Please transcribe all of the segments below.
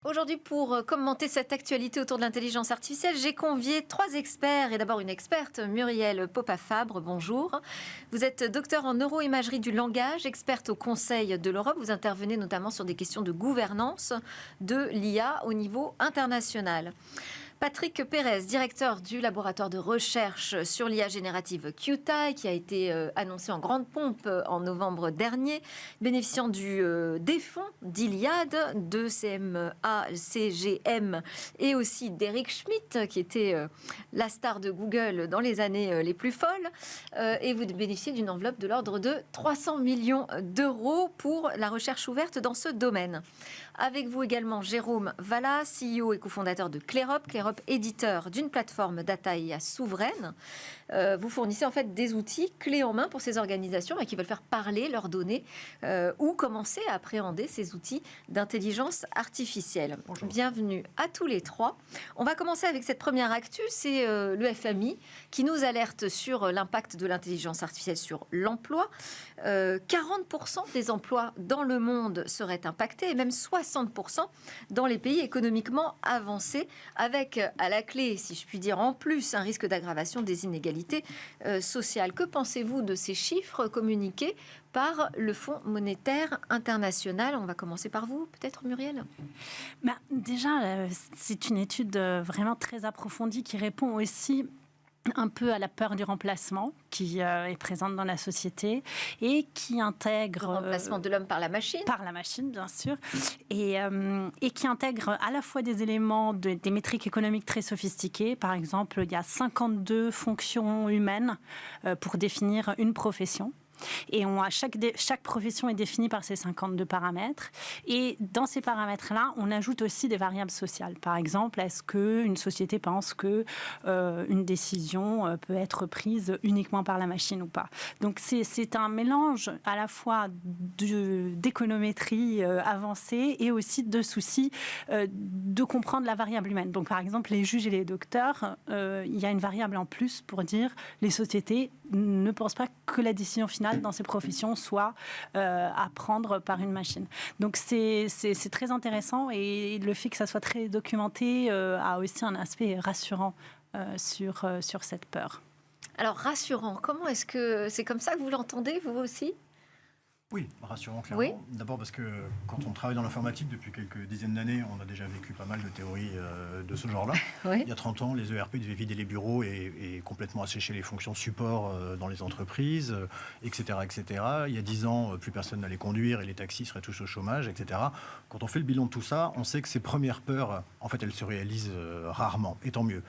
Aujourd'hui, pour commenter cette actualité autour de l'intelligence artificielle, j'ai convié 3 experts et d'abord une experte, Muriel Popa-Fabre. Bonjour. Vous êtes docteur en neuroimagerie du langage, experte au Conseil de l'Europe. Vous intervenez notamment sur des questions de gouvernance de l'IA au niveau international. Patrick Pérez, directeur du laboratoire de recherche sur l'IA générative QTI, qui a été annoncé en grande pompe en novembre dernier, bénéficiant des fonds d'Iliade, de CMA, CGM et aussi d'Eric Schmidt, qui était la star de Google dans les années les plus folles. Et vous bénéficiez d'une enveloppe de l'ordre de 300 millions d'euros pour la recherche ouverte dans ce domaine. Avec vous également Jérôme Vallat, CEO et cofondateur de Clérop, éditeur d'une plateforme data IA souveraine. Vous fournissez en fait des outils clés en main pour ces organisations qui veulent faire parler leurs données ou commencer à appréhender ces outils d'intelligence artificielle. Bonjour. Bienvenue à tous les 3. On va commencer avec cette première actu, c'est le FMI qui nous alerte sur l'impact de l'intelligence artificielle sur l'emploi. 40% des emplois dans le monde seraient impactés et même 60% dans les pays économiquement avancés, avec à la clé, si je puis dire, en plus un risque d'aggravation des inégalités sociales. Que pensez-vous de ces chiffres communiqués par le Fonds monétaire international? On va commencer par vous, peut-être Muriel. Déjà, c'est une étude vraiment très approfondie qui répond aussi un peu à la peur du remplacement qui est présente dans la société et qui intègre... Le remplacement de l'homme par la machine. Par la machine, bien sûr. Et qui intègre à la fois des éléments, des métriques économiques très sophistiquées. Par exemple, il y a 52 fonctions humaines pour définir une profession. Et chaque profession est définie par ces 52 paramètres. Et dans ces paramètres-là, on ajoute aussi des variables sociales. Par exemple, est-ce qu'une société pense qu'une décision peut être prise uniquement par la machine ou pas? Donc c'est un mélange à la fois d'économétrie avancée et aussi de soucis de comprendre la variable humaine. Donc par exemple, les juges et les docteurs, il y a une variable en plus pour dire les sociétés ne pensent pas que la décision finale dans ces professions soit à prendre par une machine. Donc c'est très intéressant et le fait que ça soit très documenté a aussi un aspect rassurant sur cette peur. Alors rassurant, comment est-ce que c'est comme ça que vous l'entendez, vous aussi ? Oui, rassurant, clairement. Oui. D'abord parce que quand on travaille dans l'informatique depuis quelques dizaines d'années, on a déjà vécu pas mal de théories de ce genre-là. Oui. Il y a 30 ans, les ERP devaient vider les bureaux et complètement assécher les fonctions support dans les entreprises, etc., etc. Il y a 10 ans, plus personne n'allait conduire et les taxis seraient tous au chômage, etc. Quand on fait le bilan de tout ça, on sait que ces premières peurs, en fait, elles se réalisent rarement, et tant mieux.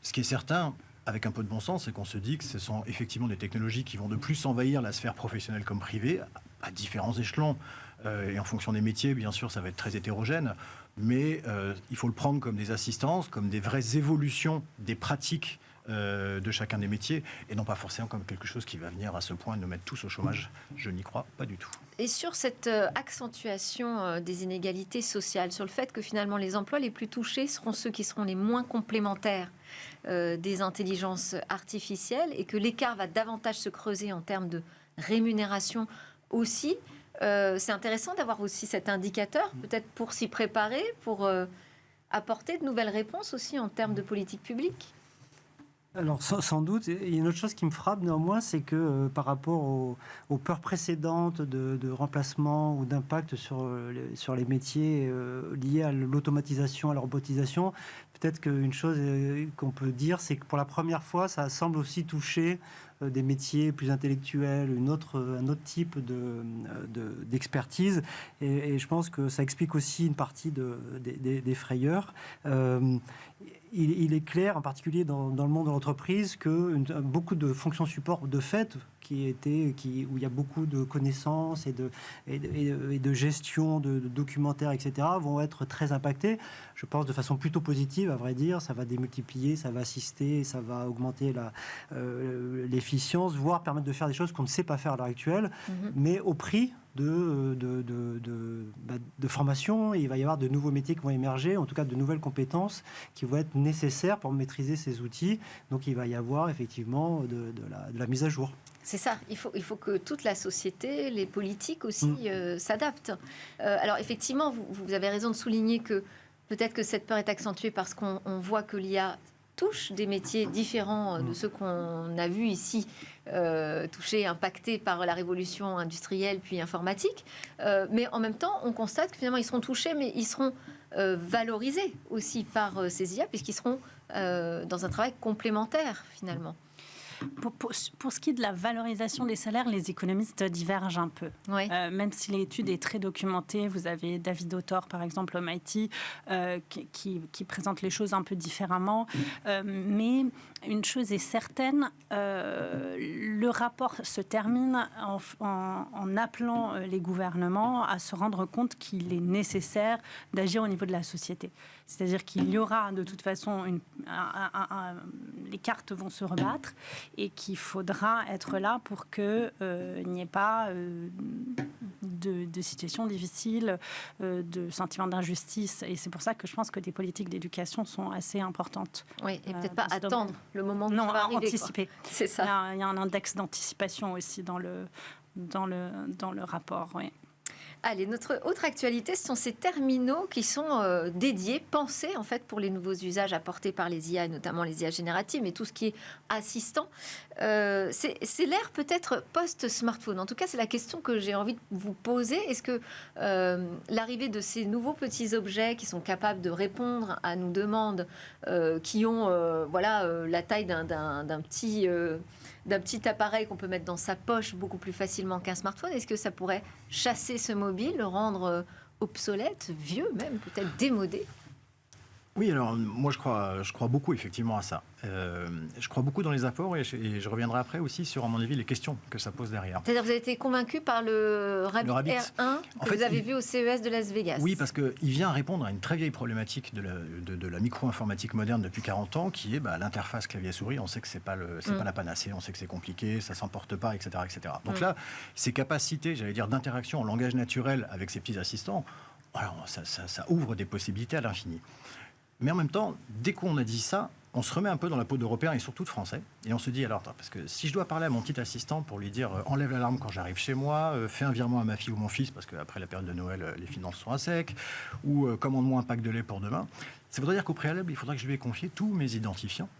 Ce qui est certain, avec un peu de bon sens, c'est qu'on se dit que ce sont effectivement des technologies qui vont de plus envahir la sphère professionnelle comme privée, à différents échelons. Et en fonction des métiers, bien sûr, ça va être très hétérogène. Mais il faut le prendre comme des assistances, comme des vraies évolutions des pratiques de chacun des métiers, et non pas forcément comme quelque chose qui va venir à ce point nous mettre tous au chômage. Je n'y crois pas du tout. Et sur cette accentuation des inégalités sociales, sur le fait que finalement les emplois les plus touchés seront ceux qui seront les moins complémentaires des intelligences artificielles, et que l'écart va davantage se creuser en termes de rémunération aussi, c'est intéressant d'avoir aussi cet indicateur, peut-être pour s'y préparer, pour apporter de nouvelles réponses aussi en termes de politique publique. Alors sans doute, il y a une autre chose qui me frappe néanmoins, c'est que par rapport aux peurs précédentes de remplacement ou d'impact sur les métiers liés à l'automatisation, à la robotisation, peut-être qu'une chose qu'on peut dire, c'est que pour la première fois, ça semble aussi toucher des métiers plus intellectuels, un autre type d'expertise. Et je pense que ça explique aussi une partie des frayeurs. Il est clair, en particulier dans le monde de l'entreprise, que beaucoup de fonctions support de fait, où il y a beaucoup de connaissances et de gestion de documentaires, etc., vont être très impactées. Je pense de façon plutôt positive, à vrai dire. Ça va démultiplier, ça va assister, ça va augmenter l'efficience, voire permettre de faire des choses qu'on ne sait pas faire à l'heure actuelle, mais au prix de formation. Il va y avoir de nouveaux métiers qui vont émerger, en tout cas de nouvelles compétences qui vont être nécessaires pour maîtriser ces outils. Donc il va y avoir effectivement de la mise à jour. C'est ça, il faut que toute la société, les politiques aussi s'adaptent. Alors effectivement, vous avez raison de souligner que Peut-être que cette peur est accentuée parce qu'on voit que l'IA touche des métiers différents de ceux qu'on a vus ici, touchés, impactés par la révolution industrielle puis informatique. Mais en même temps, on constate que finalement, ils seront touchés, mais ils seront valorisés aussi par ces IA, puisqu'ils seront dans un travail complémentaire, finalement. Pour ce qui est de la valorisation des salaires, les économistes divergent un peu. Oui. Même si l'étude est très documentée, vous avez David Autor, par exemple, au MIT, qui présente les choses un peu différemment. Mais une chose est certaine, le rapport se termine en appelant les gouvernements à se rendre compte qu'il est nécessaire d'agir au niveau de la société. C'est-à-dire qu'il y aura de toute façon les cartes vont se rebattre et qu'il faudra être là pour qu'il n'y ait pas de situations difficiles, de sentiments d'injustice. Et c'est pour ça que je pense que des politiques d'éducation sont assez importantes. Oui, et peut-être pas attendre le moment où ça va arriver. Anticiper. C'est ça. Il y a un index d'anticipation aussi dans le rapport, oui. Allez, notre autre actualité, ce sont ces terminaux qui sont dédiés, pensés en fait pour les nouveaux usages apportés par les IA, et notamment les IA génératives, mais tout ce qui est assistant. C'est l'ère peut-être post-smartphone. En tout cas, c'est la question que j'ai envie de vous poser. Est-ce que l'arrivée de ces nouveaux petits objets qui sont capables de répondre à nos demandes, qui ont la taille d'un petit appareil qu'on peut mettre dans sa poche beaucoup plus facilement qu'un smartphone, est-ce que ça pourrait chasser ce mobile, le rendre obsolète, vieux même, peut-être démodé ? Oui, alors moi je crois beaucoup effectivement à ça. Je crois beaucoup dans les apports et je reviendrai après aussi sur, à mon avis, les questions que ça pose derrière. C'est-à-dire que vous avez été convaincu par le Rabbit R1 que vous avez vu au CES de Las Vegas. Oui, parce qu'il vient répondre à une très vieille problématique de la micro-informatique moderne depuis 40 ans, qui est l'interface clavier-souris. On sait que c'est pas la panacée, on sait que c'est compliqué, ça s'emporte pas, etc. etc. Donc là, ces capacités, j'allais dire, d'interaction en langage naturel avec ces petits assistants, alors, ça ouvre des possibilités à l'infini. Mais en même temps, dès qu'on a dit ça, on se remet un peu dans la peau d'Européens et surtout de Français. Et on se dit, alors, parce que si je dois parler à mon petit assistant pour lui dire enlève l'alarme quand j'arrive chez moi, fais un virement à ma fille ou mon fils, parce qu'après la période de Noël, les finances sont à sec, ou commande-moi un pack de lait pour demain, ça voudrait dire qu'au préalable, il faudrait que je lui ai confié tous mes identifiants.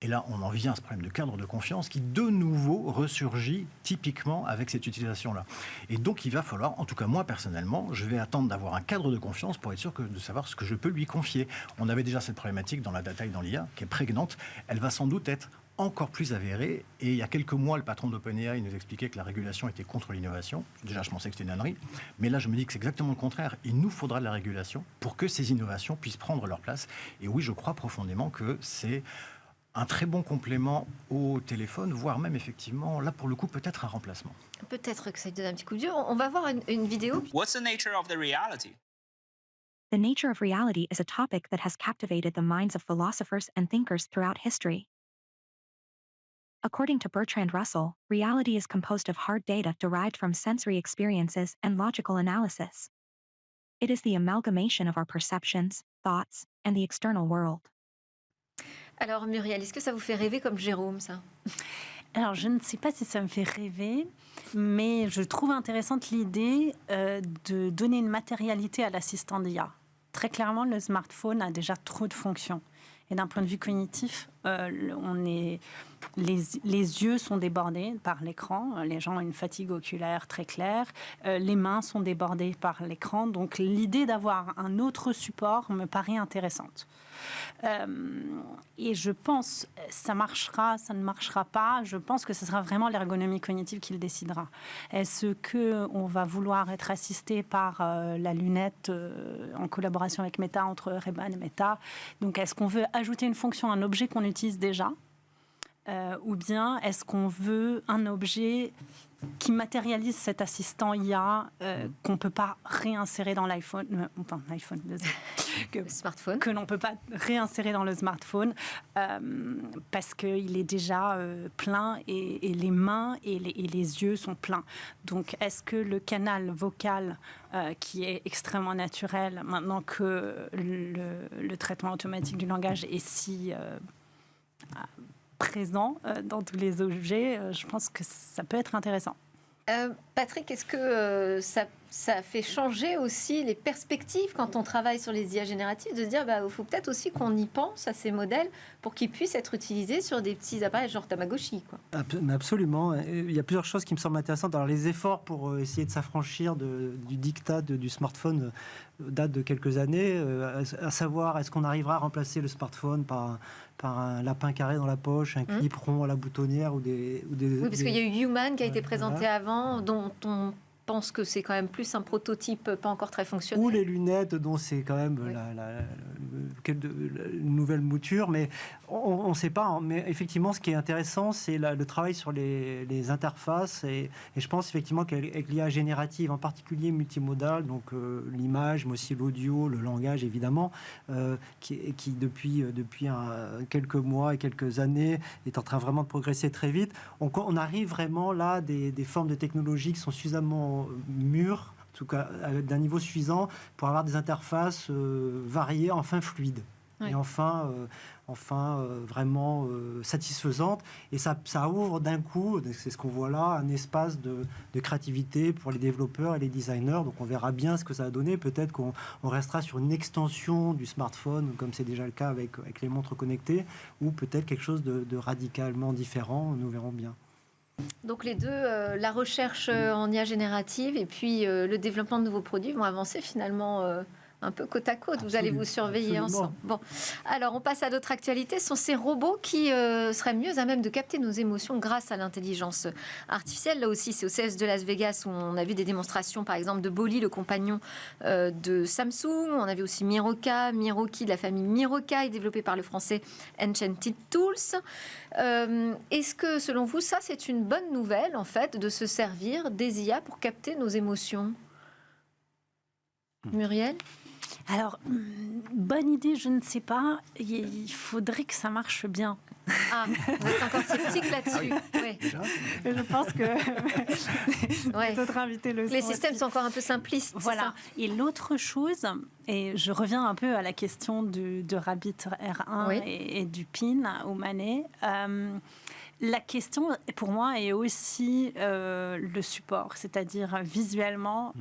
Et là, on en vient à ce problème de cadre de confiance qui, de nouveau, ressurgit typiquement avec cette utilisation-là. Et donc, il va falloir, en tout cas moi, personnellement, je vais attendre d'avoir un cadre de confiance pour être sûr de savoir ce que je peux lui confier. On avait déjà cette problématique dans la data et dans l'IA, qui est prégnante. Elle va sans doute être encore plus avérée. Et il y a quelques mois, le patron d'OpenAI nous expliquait que la régulation était contre l'innovation. Déjà, je pensais que c'était une ânerie. Mais là, je me dis que c'est exactement le contraire. Il nous faudra de la régulation pour que ces innovations puissent prendre leur place. Et oui, je crois profondément que c'est un très bon complément au téléphone, voire même effectivement, là pour le coup, peut-être un remplacement. Peut-être que ça te donne un petit coup de vieux. On va voir une vidéo. What's the nature of the reality? The nature of reality is a topic that has captivated the minds of philosophers and thinkers throughout history. According to Bertrand Russell, reality is composed of hard data derived from sensory experiences and logical analysis. It is the amalgamation of our perceptions, thoughts, and the external world. Alors Muriel, est-ce que ça vous fait rêver comme Jérôme, ça ? Alors, je ne sais pas si ça me fait rêver, mais je trouve intéressante l'idée de donner une matérialité à l'assistant d'IA. Très clairement, le smartphone a déjà trop de fonctions. Et d'un point de vue cognitif, les yeux sont débordés par l'écran. Les gens ont une fatigue oculaire très claire. Les mains sont débordées par l'écran. Donc, l'idée d'avoir un autre support me paraît intéressante. Et je pense, ça marchera, ça ne marchera pas. Je pense que ce sera vraiment l'ergonomie cognitive qui le décidera. Est-ce qu'on va vouloir être assisté par la lunette en collaboration avec Meta, entre Ray-Ban et Meta? Donc, est-ce qu'on veut ajouter une fonction à un objet qu'on utilise déjà? Ou bien est-ce qu'on veut un objet qui matérialise cet assistant IA qu'on ne peut pas réinsérer dans l'iPhone, le smartphone, que l'on ne peut pas réinsérer dans le smartphone parce qu'il est déjà plein et les mains et les yeux sont pleins. Donc, est-ce que le canal vocal qui est extrêmement naturel, maintenant que le traitement automatique du langage est si présent dans tous les objets, je pense que ça peut être intéressant. Patrick, est-ce que ça fait changer aussi les perspectives quand on travaille sur les IA génératives, de se dire il faut peut-être aussi qu'on y pense à ces modèles pour qu'ils puissent être utilisés sur des petits appareils genre Tamagotchi, quoi. Absolument. Il y a plusieurs choses qui me semblent intéressantes. Alors, les efforts pour essayer de s'affranchir du diktat du smartphone datent de quelques années, à savoir, est-ce qu'on arrivera à remplacer le smartphone par un lapin carré dans la poche, un clip rond à la boutonnière ou des... Oui, parce qu'il y a eu Human qui a été présenté avant, dont on pense que c'est quand même plus un prototype pas encore très fonctionnel. Ou les lunettes, dont c'est quand même une nouvelle mouture, mais on ne sait pas. Mais effectivement, ce qui est intéressant, c'est le travail sur les interfaces, et je pense effectivement qu'avec l'IA générative, en particulier multimodale, donc l'image, mais aussi l'audio, le langage évidemment, qui depuis quelques mois et quelques années est en train vraiment de progresser très vite, on arrive vraiment là des formes de technologies qui sont suffisamment mûres, en tout cas d'un niveau suffisant, pour avoir des interfaces variées, enfin fluides. Oui. Et enfin vraiment satisfaisante. Et ça ouvre d'un coup, c'est ce qu'on voit là, un espace de créativité pour les développeurs et les designers. Donc on verra bien ce que ça va donner. Peut-être qu'on restera sur une extension du smartphone, comme c'est déjà le cas avec les montres connectées, ou peut-être quelque chose de radicalement différent. Nous verrons bien. Donc les deux, la recherche en IA générative et puis le développement de nouveaux produits vont avancer finalement un peu côte à côte. Vous allez vous surveiller ensemble. Bon, alors on passe à d'autres actualités. Ce sont ces robots qui seraient mieux à même de capter nos émotions grâce à l'intelligence artificielle. Là aussi, c'est au CES de Las Vegas où on a vu des démonstrations, par exemple, de Bolly, le compagnon de Samsung. On avait aussi Miroki de la famille Mirokai, développé par le français Enchanted Tools. Est-ce que, selon vous, ça, c'est une bonne nouvelle, en fait, de se servir des IA pour capter nos émotions? Muriel? Alors, bonne idée, je ne sais pas. Il faudrait que ça marche bien. Ah, vous êtes encore sceptique là-dessus. Oui. Je pense que d'autres invités le sont. Les systèmes sont encore un peu simplistes. Voilà. Et l'autre chose, et je reviens un peu à la question de Rabbit R1 et du PIN au Manet. La question, pour moi, est aussi le support, c'est-à-dire visuellement,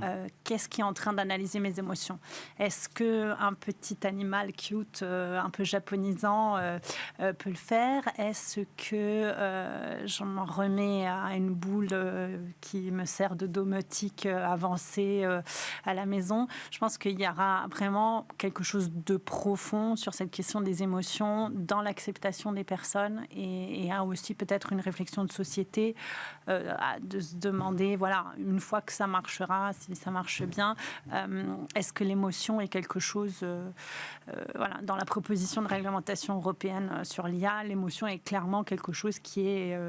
qu'est-ce qui est en train d'analyser mes émotions? Est-ce qu'un petit animal cute, un peu japonisant, peut le faire? Est-ce que je m'en remets à une boule qui me sert de domotique avancée à la maison? Je pense qu'il y aura vraiment quelque chose de profond sur cette question des émotions dans l'acceptation des personnes et aussi peut-être une réflexion de société de se demander, voilà, une fois que ça marchera, si ça marche bien, est-ce que l'émotion est quelque chose, voilà, dans la proposition de réglementation européenne sur l'IA, l'émotion est clairement quelque chose qui est,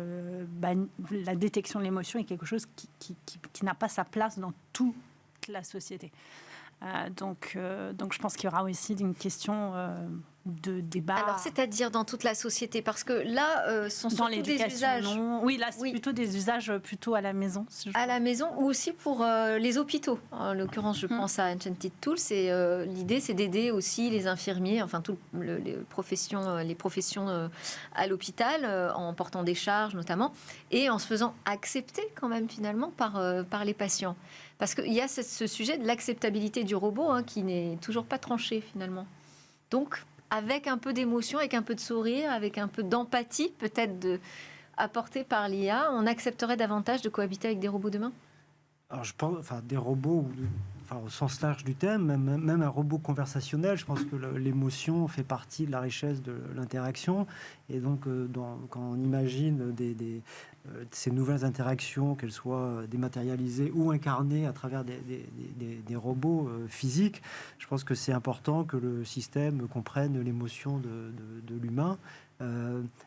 la détection de l'émotion est quelque chose qui n'a pas sa place dans toute la société. Donc je pense qu'il y aura aussi une question de débat. Alors, c'est-à-dire dans toute la société, parce que là, sont surtout des usages. Non. Oui, là, c'est plutôt des usages plutôt à la maison. À la maison ou aussi pour les hôpitaux. En l'occurrence, je pense à Enchanted Tools. L'idée, c'est d'aider aussi les infirmiers, enfin toutes les professions à l'hôpital, en portant des charges notamment, et en se faisant accepter quand même finalement par les patients. Parce qu'il y a ce sujet de l'acceptabilité du robot qui n'est toujours pas tranché finalement. Donc, avec un peu d'émotion, avec un peu de sourire, avec un peu d'empathie peut-être apportée par l'IA, on accepterait davantage de cohabiter avec des robots demain? Alors je pense, des robots, au sens large du thème, même un robot conversationnel, je pense que l'émotion fait partie de la richesse de l'interaction. Et donc, quand on imagine ces nouvelles interactions, qu'elles soient dématérialisées ou incarnées à travers des robots physiques, je pense que c'est important que le système comprenne l'émotion de l'humain. Et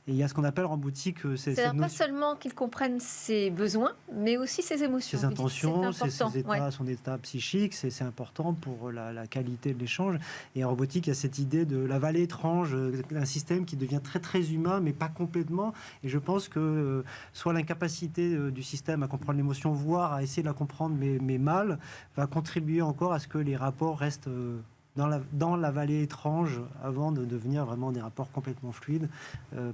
il y a ce qu'on appelle en boutique... C'est-à-dire pas seulement qu'ils comprennent ses besoins, mais aussi ses émotions. Ses intentions, ses états, son état psychique, c'est important pour la qualité de l'échange. Et en robotique, il y a cette idée de la vallée étrange, d'un système qui devient très très humain, mais pas complètement. Et je pense que soit l'incapacité du système à comprendre l'émotion, voire à essayer de la comprendre, mais mal, va contribuer encore à ce que les rapports restent... Dans la vallée étrange, avant de devenir vraiment des rapports complètement fluides.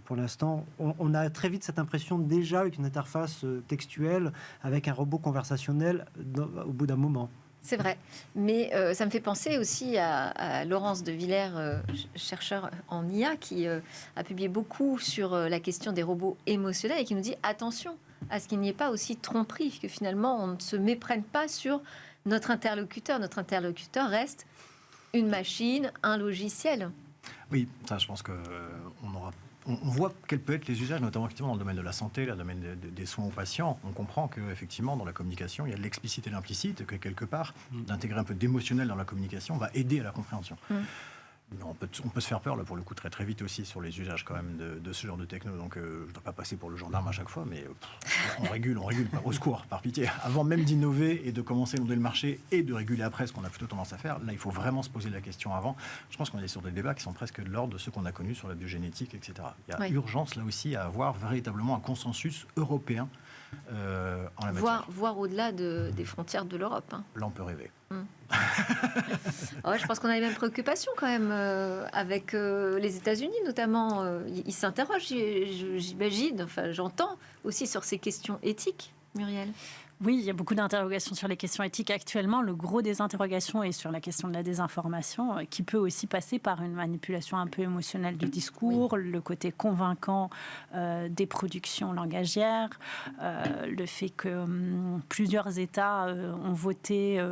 Pour l'instant, on a très vite cette impression déjà avec une interface textuelle, avec un robot conversationnel au bout d'un moment. C'est vrai. Mais ça me fait penser aussi à Laurence de Villers, chercheur en IA, qui a publié beaucoup sur la question des robots émotionnels et qui nous dit attention à ce qu'il n'y ait pas aussi tromperie, que finalement on ne se méprenne pas sur notre interlocuteur. Notre interlocuteur reste une machine, un logiciel. Oui, ça, je pense on voit quels peuvent être les usages, notamment effectivement dans le domaine de la santé, le domaine des soins aux patients. On comprend qu'effectivement, dans la communication, il y a de l'explicite et de l'implicite, que quelque part, d'intégrer un peu d'émotionnel dans la communication va aider à la compréhension. Mais on peut se faire peur, là, pour le coup, très très vite aussi sur les usages quand même de ce genre de techno. Donc, je ne dois pas passer pour le gendarme à chaque fois, mais on régule, au secours, par pitié. Avant même d'innover et de commencer à inonder le marché et de réguler après, ce qu'on a plutôt tendance à faire, là, il faut vraiment se poser la question avant. Je pense qu'on est sur des débats qui sont presque de l'ordre de ceux qu'on a connus sur la biogénétique, etc. Il y a urgence, là aussi, à avoir véritablement un consensus européen en la matière. Voir au-delà des frontières de l'Europe. Hein. Là, on peut rêver. Je pense qu'on a les mêmes préoccupations quand même avec les États-Unis notamment. Ils s'interrogent, j'imagine, enfin j'entends aussi sur ces questions éthiques, Muriel. Oui, il y a beaucoup d'interrogations sur les questions éthiques actuellement. Le gros des interrogations est sur la question de la désinformation, qui peut aussi passer par une manipulation un peu émotionnelle du discours, le côté convaincant des productions langagières, le fait que plusieurs États ont voté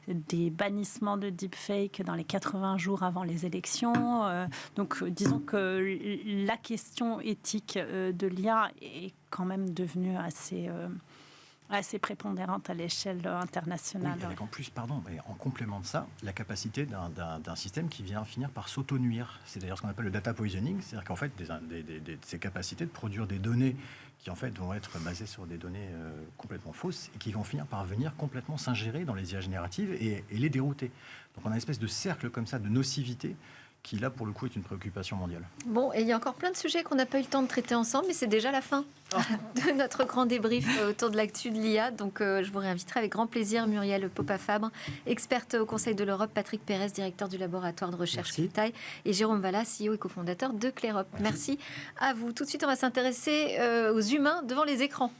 des bannissements de deepfake dans les 80 jours avant les élections. Donc, disons que la question éthique de l'IA est quand même devenue assez prépondérante à l'échelle internationale. Oui, avec en plus, mais en complément de ça, la capacité d'un système qui vient finir par s'auto-nuire. C'est d'ailleurs ce qu'on appelle le data poisoning, c'est-à-dire qu'en fait, ces capacités de produire des données qui en fait vont être basées sur des données complètement fausses et qui vont finir par venir complètement s'ingérer dans les IA génératives et les dérouter. Donc on a une espèce de cercle comme ça de nocivité qui, là, pour le coup, est une préoccupation mondiale. Bon, et il y a encore plein de sujets qu'on n'a pas eu le temps de traiter ensemble, mais c'est déjà la fin de notre grand débrief autour de l'actu de l'IA. Donc, je vous réinviterai avec grand plaisir Muriel Popa-Fabre, experte au Conseil de l'Europe, Patrick Pérez, directeur du laboratoire de recherche Cryptaï, et Jérôme Vallat, CEO et cofondateur de Clérop. Merci à vous. Tout de suite, on va s'intéresser aux humains devant les écrans.